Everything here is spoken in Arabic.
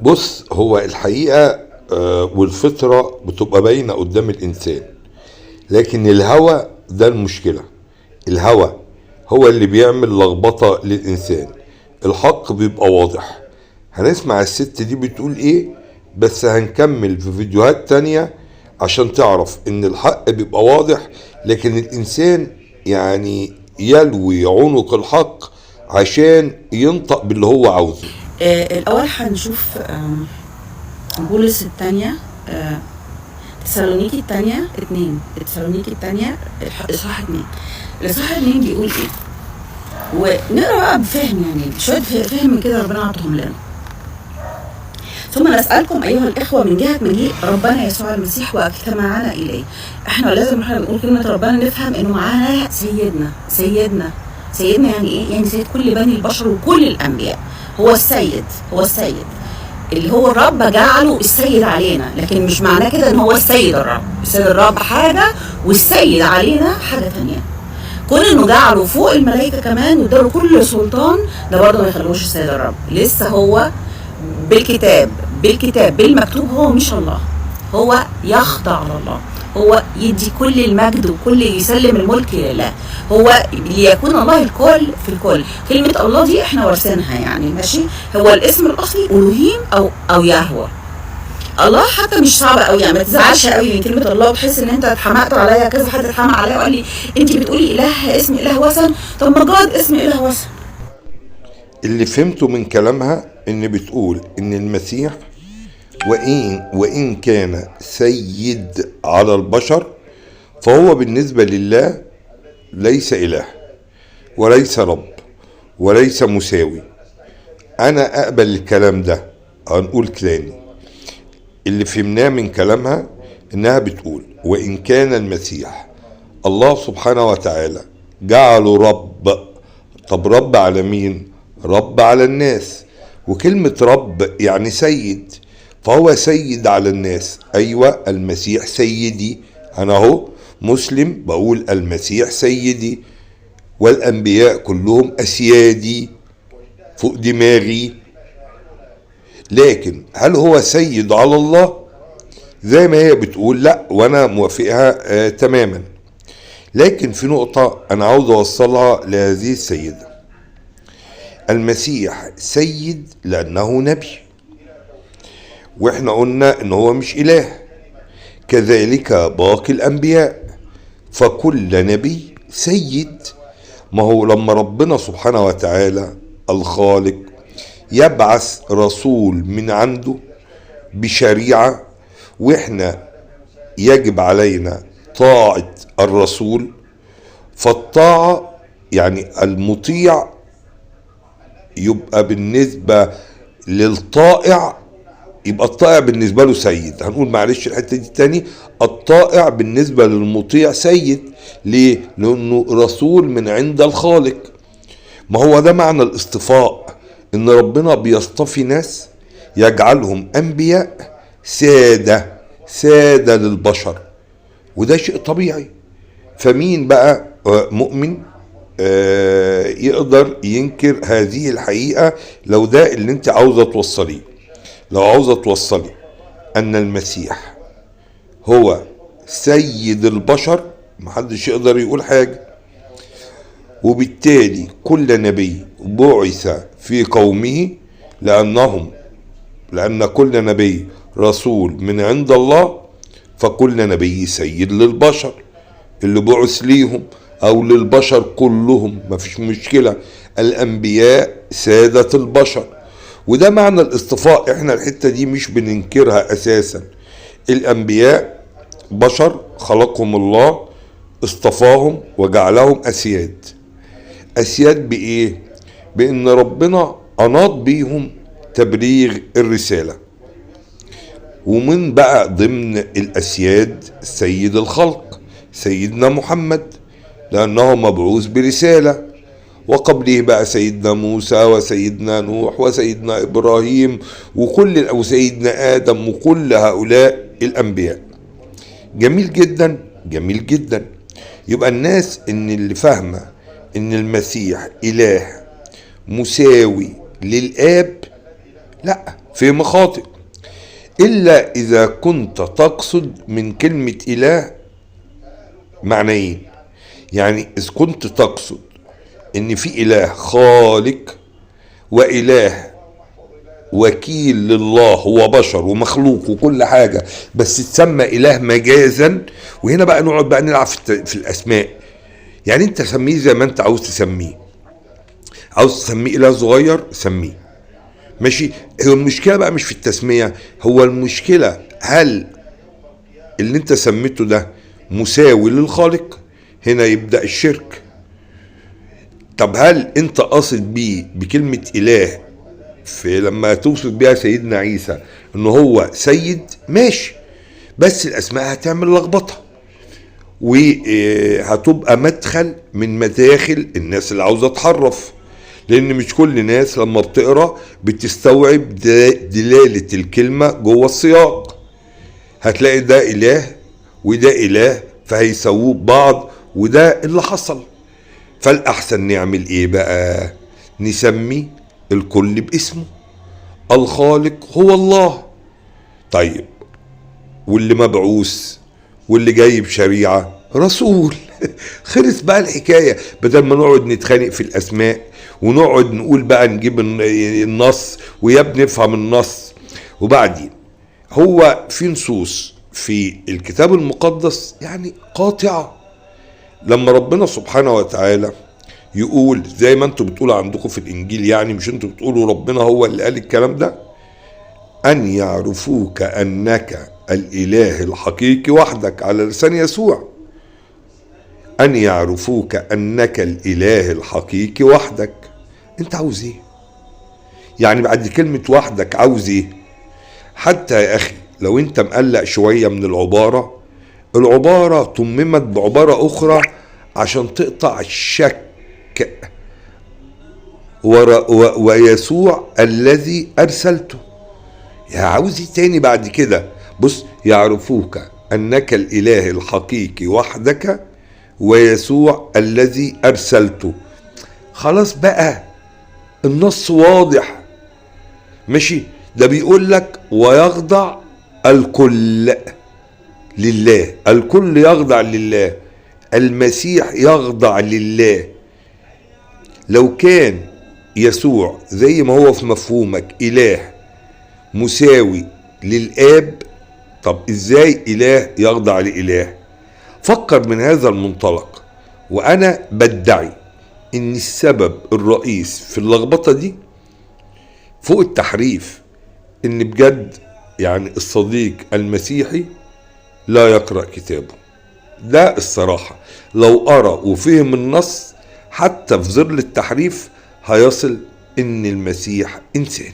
بص، هو الحقيقة والفطرة بتبقى باينة قدام الإنسان، لكن الهوى ده المشكلة. الهوى هو اللي بيعمل لخبطة للإنسان. الحق بيبقى واضح. هنسمع الست دي بتقول إيه، بس هنكمل في فيديوهات تانية عشان تعرف إن الحق بيبقى واضح، لكن الإنسان يعني يلوي عنق الحق عشان ينطق باللي هو عاوزه. الأول هنشوف بولس الثانية، تسالونيكي الثانية 2، تسالونيكي الثانية إصحاح 2. الإصحاح 2 بيقول إيه؟ ونقرا بقى بفهم، يعني شوية فهم كده ربنا عطهم لنا. ثم نسألكم أيها الإخوة من جهة مجيء ربنا يسوع المسيح واجتماعنا إليه. إحنا لازم إحنا بنقول كلمة ربنا نفهم إنه معانا سيدنا يعني إيه؟ يعني سيد كل بني البشر وكل الأنبياء. هو السيد اللي هو الرب جعله السيد علينا، لكن مش معناه كده إن هو السيد الرب حاجة والسيد علينا حاجة تانية. كون إنه جعله فوق الملائكة كمان واداله كل سلطان، ده برضه ما يخلوش السيد الرب. لسه هو بالكتاب بالمكتوب هو مش الله، هو يخضع لله، هو يدي كل المجد وكل يسلم الملك لله، هو ليكون الله الكل في الكل. كلمة الله دي احنا وارثينها يعني، ماشي. هو الاسم الاصلي الوهيم او يهوه. الله حتى مش صعبه قوي، يعني ما تزعلش قوي من كلمه الله وتحس ان انت اتحمقت عليا. كذا حد اتحمق عليا وقال لي انت بتقولي اله اسم اله وثن، طب ما جاد اسم اله وثن. اللي فهمته من كلامها ان بتقول ان المسيح وإن كان سيد على البشر، فهو بالنسبة لله ليس إله وليس رب وليس مساوي. أنا أقبل الكلام ده. هنقول تاني اللي فهمناه من كلامها، إنها بتقول وإن كان المسيح الله سبحانه وتعالى جعله رب. طب رب على مين؟ رب على الناس. وكلمة رب يعني سيد، فهو سيد على الناس. أيوة، المسيح سيدي. أنا هو مسلم بقول المسيح سيدي، والأنبياء كلهم أسيادي فوق دماغي. لكن هل هو سيد على الله زي ما هي بتقول؟ لا، وأنا موافقها تماما. لكن في نقطة أنا عاوز أوصلها لهذه السيدة. المسيح سيد لأنه نبي، واحنا قلنا ان هو مش اله. كذلك باقي الانبياء، فكل نبي سيد. ما هو لما ربنا سبحانه وتعالى الخالق يبعث رسول من عنده بشريعة، واحنا يجب علينا طاعة الرسول، فالطاعة يعني المطيع يبقى بالنسبة للطائع، يبقى الطائع بالنسبة له سيد. هنقول معلش الحتة دي تاني، الطائع بالنسبة للمطيع سيد. ليه؟ لأنه رسول من عند الخالق. ما هو ده معنى الاصطفاء، إن ربنا بيصطفي ناس يجعلهم أنبياء سادة للبشر، وده شيء طبيعي. فمين بقى مؤمن يقدر ينكر هذه الحقيقة لو ده اللي انت عاوزة توصليه؟ لو عاوزة توصلي أن المسيح هو سيد البشر، محدش يقدر يقول حاجة. وبالتالي كل نبي بعث في قومه، لأن كل نبي رسول من عند الله، فكل نبي سيد للبشر اللي بعث ليهم أو للبشر كلهم، مفيش مشكلة. الأنبياء سادة البشر، وده معنى الاصطفاء. احنا الحتة دي مش بننكرها اساسا. الانبياء بشر خلقهم الله، اصطفاهم وجعلهم اسياد بايه؟ بان ربنا اناط بيهم تبليغ الرسالة. ومن بقى ضمن الاسياد سيد الخلق سيدنا محمد، لانه مبعوث برسالة. وقبله بقى سيدنا موسى وسيدنا نوح وسيدنا إبراهيم وسيدنا آدم وكل هؤلاء الأنبياء. جميل جدا، جميل جدا. يبقى الناس اللي فاهمة إن المسيح إله مساوي للآب، لا، فهم خاطئ، إلا إذا كنت تقصد من كلمة إله معنيين. يعني إذا كنت تقصد إن في إله خالق وإله وكيل لله، هو بشر ومخلوق وكل حاجة، بس تسمى إله مجازا. وهنا بقى نقعد بقى نلعب في الأسماء. يعني أنت سميه زي ما أنت عاوز تسميه، عاوز تسميه إله صغير سميه، ماشي. هو المشكلة بقى مش في التسمية، هو المشكلة هل اللي انت سميته ده مساوي للخالق؟ هنا يبدأ الشرك. طب هل انت قاصد بيه بكلمة إله في لما توصف بيها سيدنا عيسى انه هو سيد؟ ماشي، بس الأسماء هتعمل لخبطة وهتبقى مدخل من مداخل الناس اللي عاوزة تحرف، لان مش كل الناس لما بتقرا بتستوعب دلالة الكلمة جوه السياق. هتلاقي ده اله وده اله فهيسووه ببعض، وده اللي حصل. فالاحسن نعمل ايه بقى؟ نسمي الكل باسمه. الخالق هو الله. طيب واللي مبعوث واللي جاي بشريعة رسول. خلص بقى الحكاية، بدل ما نقعد نتخانق في الأسماء ونقعد نقول بقى نجيب النص ويا بنفهم النص. وبعدين هو في نصوص في الكتاب المقدس يعني قاطعة، لما ربنا سبحانه وتعالى يقول زي ما انتم بتقولوا عندكم في الإنجيل، يعني مش انتم بتقولوا ربنا هو اللي قال الكلام ده، أن يعرفوك أنك الإله الحقيقي وحدك، على لسان يسوع. أن يعرفوك أنك الإله الحقيقي وحدك. أنت عاوز إيه؟ يعني بعد كلمة وحدك عاوز إيه؟ حتى يا أخي لو أنت مقلق شوية من العبارة تممت بعبارة أخرى عشان تقطع الشك. ويسوع الذي أرسلته. يا عاوز إيه تاني بعد كده؟ بص، يعرفوك أنك الإله الحقيقي وحدك ويسوع الذي أرسلته. خلاص بقى النص واضح، ماشي. ده بيقول لك ويخضع الكل لله. الكل يخضع لله، المسيح يخضع لله. لو كان يسوع زي ما هو في مفهومك إله مساوي للآب، طب ازاي إله يخضع لإله؟ فكر من هذا المنطلق. وأنا بدعي إن السبب الرئيس في اللخبطة دي فوق التحريف إن بجد يعني الصديق المسيحي لا يقرأ كتابه. ده الصراحة لو قرأ وفهم النص حتى في ظل التحريف هيصل إن المسيح إنسان.